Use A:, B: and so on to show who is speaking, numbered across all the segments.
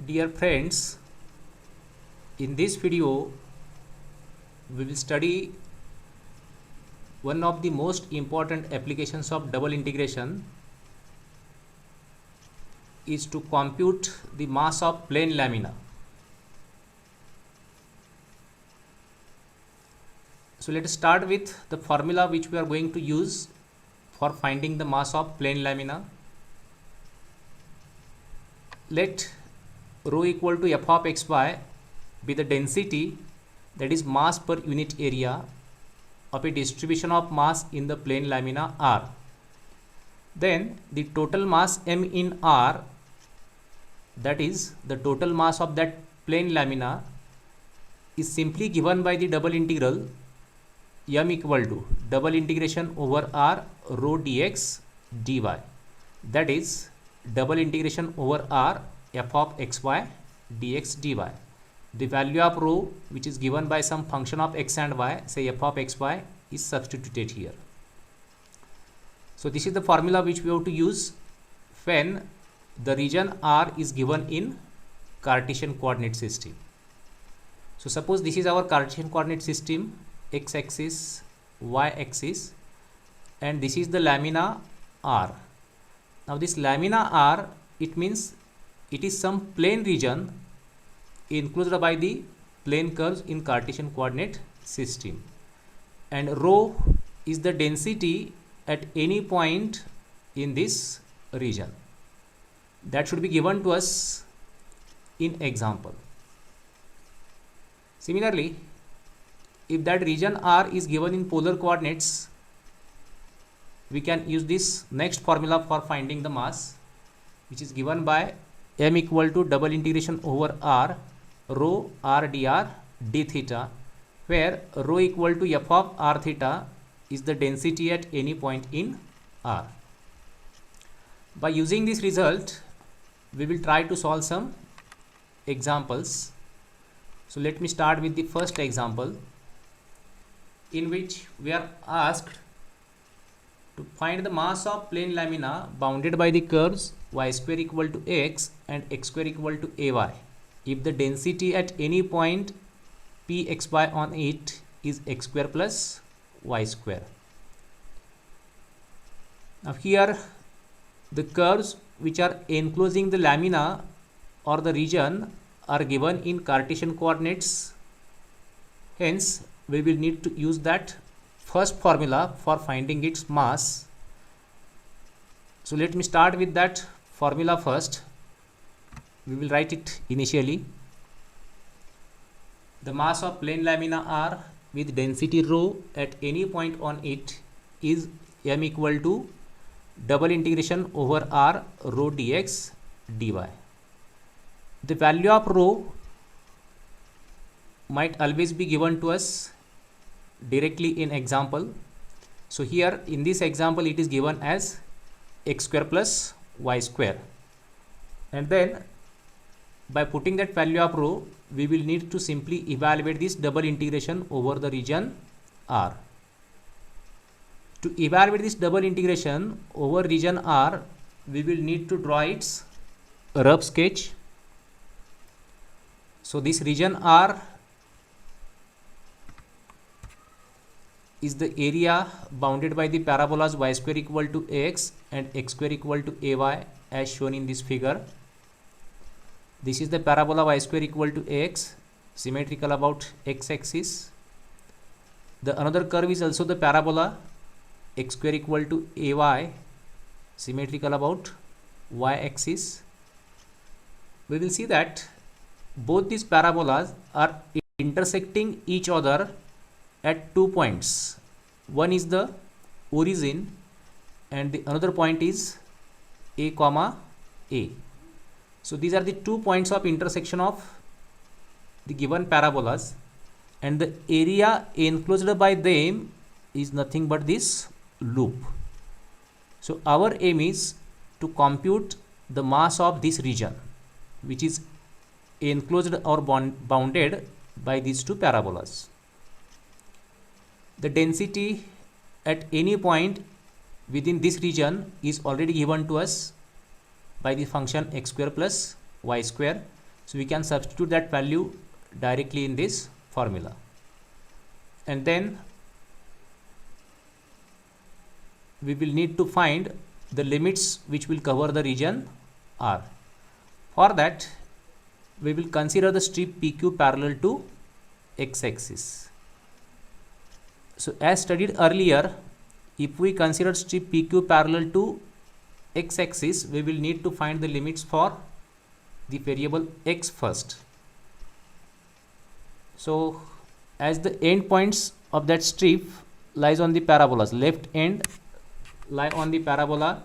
A: Dear friends, in this video we will study one of the most important applications of double integration is to compute the mass of plane lamina. So let us start with the formula which we are going to use for finding the mass of plane lamina. Let rho equal to f of xy be the density, that is mass per unit area of a distribution of mass in the plane lamina R. Then the total mass m in R, that is the total mass of that plane lamina, is simply given by the double integral m equal to double integration over R rho dx dy, that is double integration over R f of xy dx dy. The value of rho, which is given by some function of x and y, say f of xy, is substituted here. So this is the formula which we have to use when the region R is given in Cartesian coordinate system. So suppose this is our Cartesian coordinate system, x axis, y axis, and this is the lamina R. Now this lamina R, it means it is some plane region enclosed by the plane curves in Cartesian coordinate system, and rho is the density at any point in this region. That should be given to us in example. Similarly, if that region R is given in polar coordinates, we can use this next formula for finding the mass, which is given by m equal to double integration over R rho r dr d theta, where rho equal to f of r theta is the density at any point in R. By using this result, we will try to solve some examples. So let me start with the first example, in which we are asked to find the mass of plane lamina bounded by the curves y square equal to x and x square equal to ay, if the density at any point p xy on it is x square plus y square. Now here the curves which are enclosing the lamina or the region are given in Cartesian coordinates. Hence we will need to use that first formula for finding its mass. So let me start with that formula first. We will write it initially. The mass of plane lamina R with density rho at any point on it is m equal to double integration over R rho dx dy. The value of rho might always be given to us directly in example. So here in this example it is given as x square plus y square, and then by putting that value of rho, we will need to simply evaluate this double integration over the region R. To evaluate this double integration over region R, we will need to draw its rough sketch. So this region R is the area bounded by the parabolas y square equal to x and x square equal to ay, as shown in this figure. This is the parabola y square equal to x, symmetrical about x axis. The another curve is also the parabola x square equal to ay, symmetrical about y axis. We will see that both these parabolas are intersecting each other at 2 points. One is the origin and the another point is a comma a. So these are the 2 points of intersection of the given parabolas, and the area enclosed by them is nothing but this loop. So our aim is to compute the mass of this region, which is enclosed or bounded by these two parabolas. The density at any point within this region is already given to us by the function x square plus y square, So we can substitute that value directly in this formula, and then we will need to find the limits which will cover the region R. For that, we will consider the strip PQ parallel to x-axis. So as studied earlier, if we consider strip PQ parallel to x-axis, we will need to find the limits for the variable x first. So as the end points of that strip lies on the parabolas, left end lie on the parabola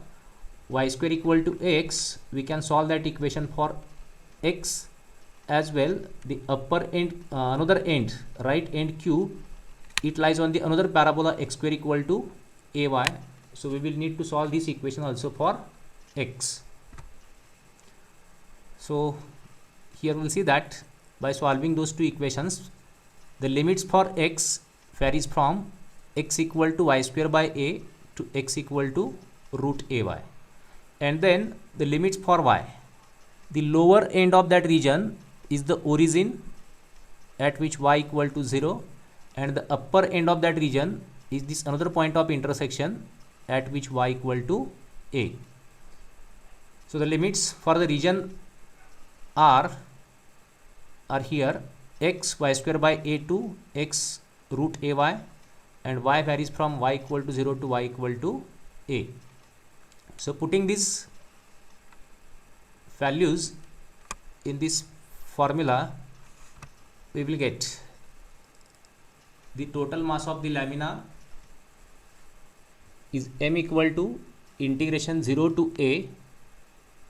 A: y square equal to x, we can solve that equation for x as well. The upper end, another end, right end q, it lies on the another parabola x square equal to ay. So we will need to solve this equation also for x. So here we will see that by solving those two equations, the limits for x varies from x equal to y square by a to x equal to root ay, and then the limits for y, the lower end of that region is the origin at which y equal to 0, and the upper end of that region is this another point of intersection at which y equal to a. So the limits for the region R are here: x y square by a to x root ay, and y varies from y equal to 0 to y equal to a. So putting these values in this formula, we will get the total mass of the lamina is m equal to integration 0 to a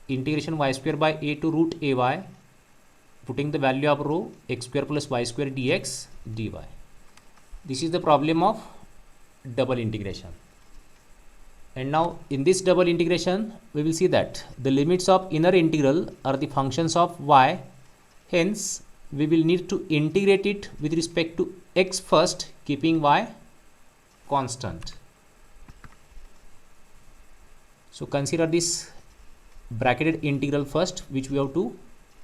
A: integration y square by a to root ay, putting the value of rho x square plus y square dx dy. This is the problem of double integration. And now in this double integration, we will see that the limits of inner integral are the functions of y. Hence, we will need to integrate it with respect to x first, keeping y constant. So consider this bracketed integral first, which we have to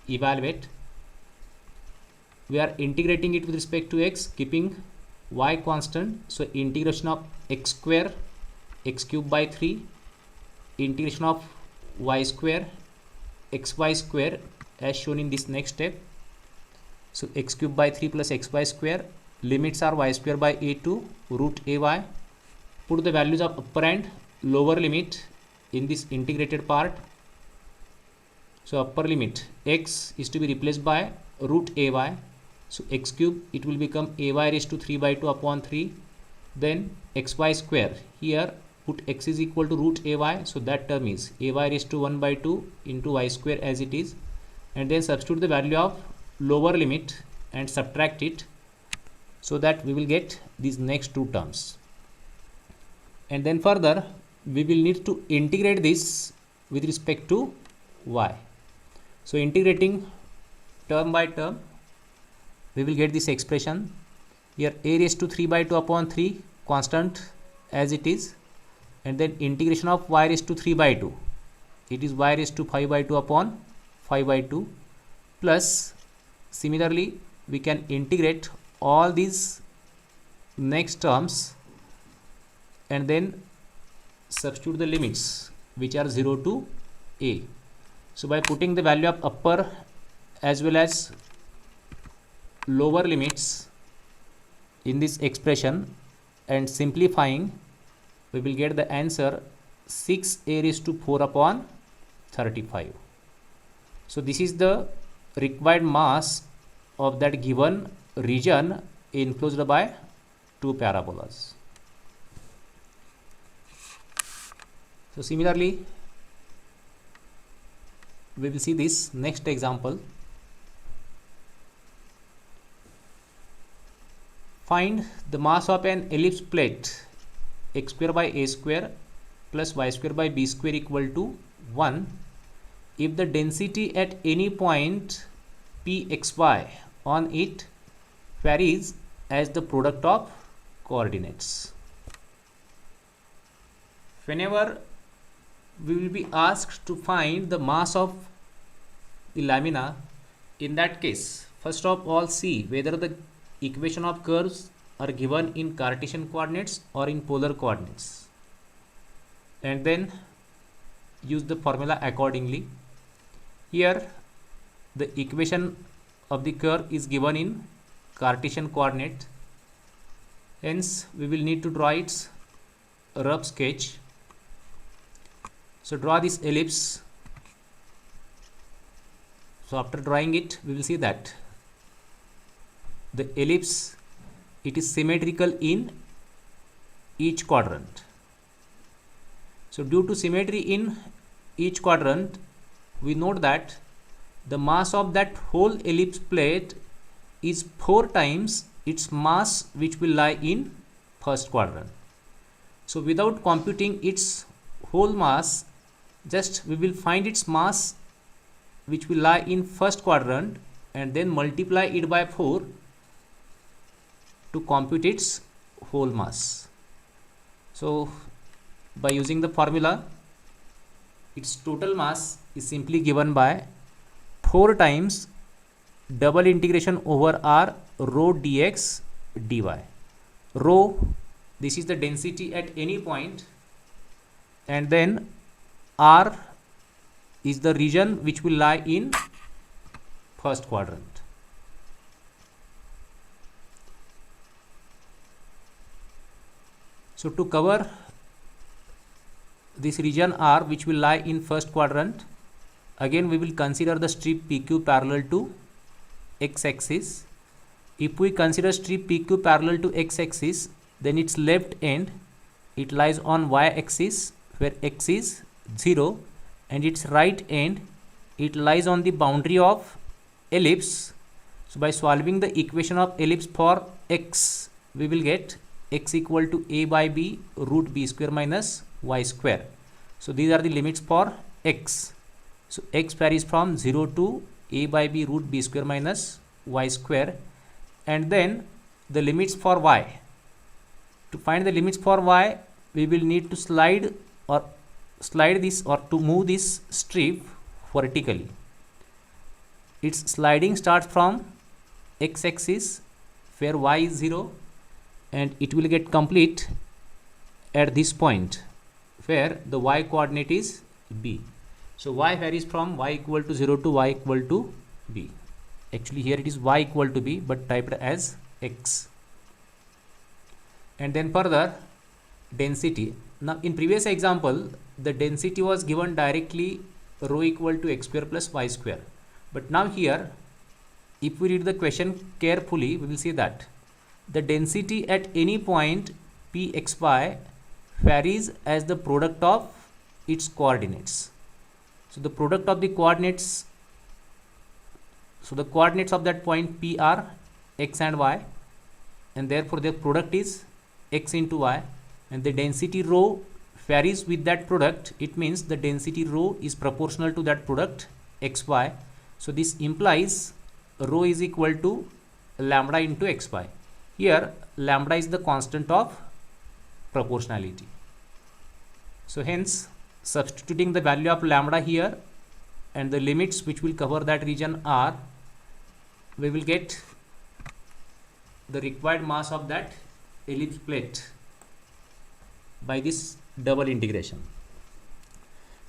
A: evaluate. We are integrating it with respect to x, keeping y constant. So integration of x square x cube by 3, integration of y square xy square as shown in this next step. So x cube by 3 plus xy square, limits are y square by a to root ay. Put the values of upper and lower limit in this integrated part. So upper limit x is to be replaced by root ay. So x cube, it will become ay raised to 3 by 2 upon 3. Then xy square, here put x is equal to root ay. So that term is ay raised to 1 by 2 into y square as it is. And then substitute the value of lower limit and subtract it, so that we will get these next two terms. And then further, we will need to integrate this with respect to y. So integrating term by term, we will get this expression here: a raised to 3 by 2 upon 3 constant as it is, and then integration of y raised to 3 by 2, it is y raised to 5 by 2 upon 5 by 2, plus similarly we can integrate all these next terms and then substitute the limits which are 0 to a. So by putting the value of upper as well as lower limits in this expression and simplifying, we will get the answer 6a raised to 4 upon 35. So this is the required mass of that given region enclosed by two parabolas. So similarly, we will see this next example. Find the mass of an ellipse plate x square by a square plus y square by b square equal to 1 if the density at any point pxy on it varies as the product of coordinates. Whenever we will be asked to find the mass of the lamina, In that case, first of all, see whether the equation of curves are given in Cartesian coordinates or in polar coordinates, and then use the formula accordingly. Here the equation of the curve is given in Cartesian coordinate, hence we will need to draw its rough sketch. So draw this ellipse. So after drawing it, we will see that the ellipse, it is symmetrical in each quadrant. So due to symmetry in each quadrant, we note that the mass of that whole ellipse plate is 4 times its mass which will lie in first quadrant. So without computing its whole mass, just we will find its mass which will lie in first quadrant and then multiply it by 4 to compute its whole mass. So by using the formula, its total mass is simply given by 4 times double integration over r rho dx dy. Rho, this is the density at any point, and then r is the region which will lie in first quadrant. So to cover this region R which will lie in first quadrant, again we will consider the strip PQ parallel to x-axis. If we consider strip PQ parallel to x-axis, then its left end, it lies on y-axis where x is 0, and its right end, it lies on the boundary of ellipse. So by solving the equation of ellipse for x, we will get x equal to a by b root b square minus y square. So these are the limits for x. So x varies from 0 to a by b root b square minus y square, and then the limits for y. To find the limits for y, we will need to slide this or to move this strip vertically. Its sliding starts from x-axis where y is 0, and it will get complete at this point where the y coordinate is b. So y varies from y equal to 0 to y equal to b. Actually here it is y equal to b but typed as x. And then further, density. Now in previous example, the density was given directly rho equal to x square plus y square. But now here, if we read the question carefully, we will see that the density at any point pxy varies as the product of its coordinates. So the product of the coordinates, so the coordinates of that point p are x and y, and therefore their product is x into y, and the density rho varies with that product. It means the density rho is proportional to that product xy. So this implies rho is equal to lambda into xy. Here lambda is the constant of proportionality. So hence substituting the value of lambda here and the limits which will cover that region R, we will get the required mass of that ellipse plate by this double integration.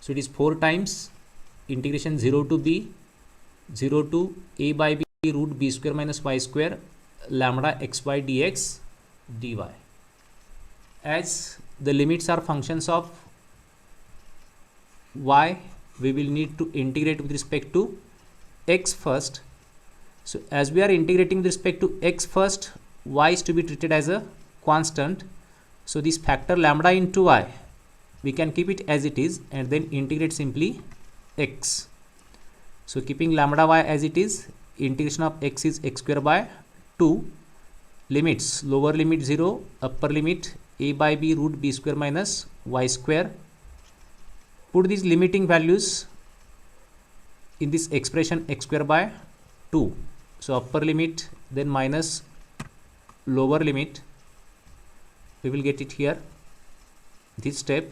A: So it is 4 times integration 0 to b, 0 to a by b root b square minus y square lambda xy dx dy. As the limits are functions of y, we will need to integrate with respect to x first. So as we are integrating with respect to x first, y is to be treated as a constant. So this factor lambda into y, we can keep it as it is and then integrate simply x. So keeping lambda y as it is, integration of x is x square by 2, limits lower limit 0, upper limit a by b root b square minus y square. Put these limiting values in this expression x square by 2. So upper limit then minus lower limit, we will get it here, this step.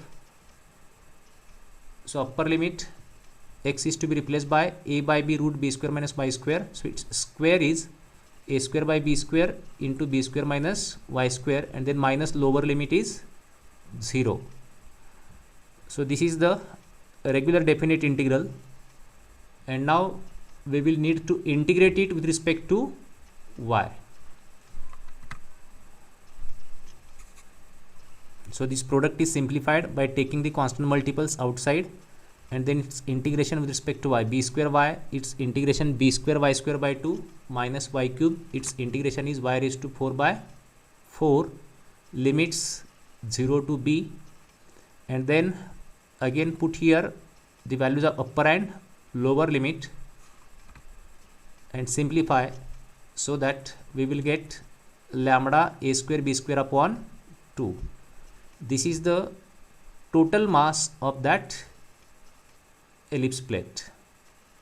A: So upper limit x is to be replaced by a by b root b square minus y square. So its square is a square by b square into b square minus y square, and then minus lower limit is 0. So this is the regular definite integral, and now we will need to integrate it with respect to y. So this product is simplified by taking the constant multiples outside, and then its integration with respect to y, b square y, its integration b square y square by 2 minus y cube, its integration is y raised to 4 by 4, limits 0 to b, and then again put here the values of upper and lower limit and simplify, so that we will get lambda a square b square upon 2. This is the total mass of that ellipse plate.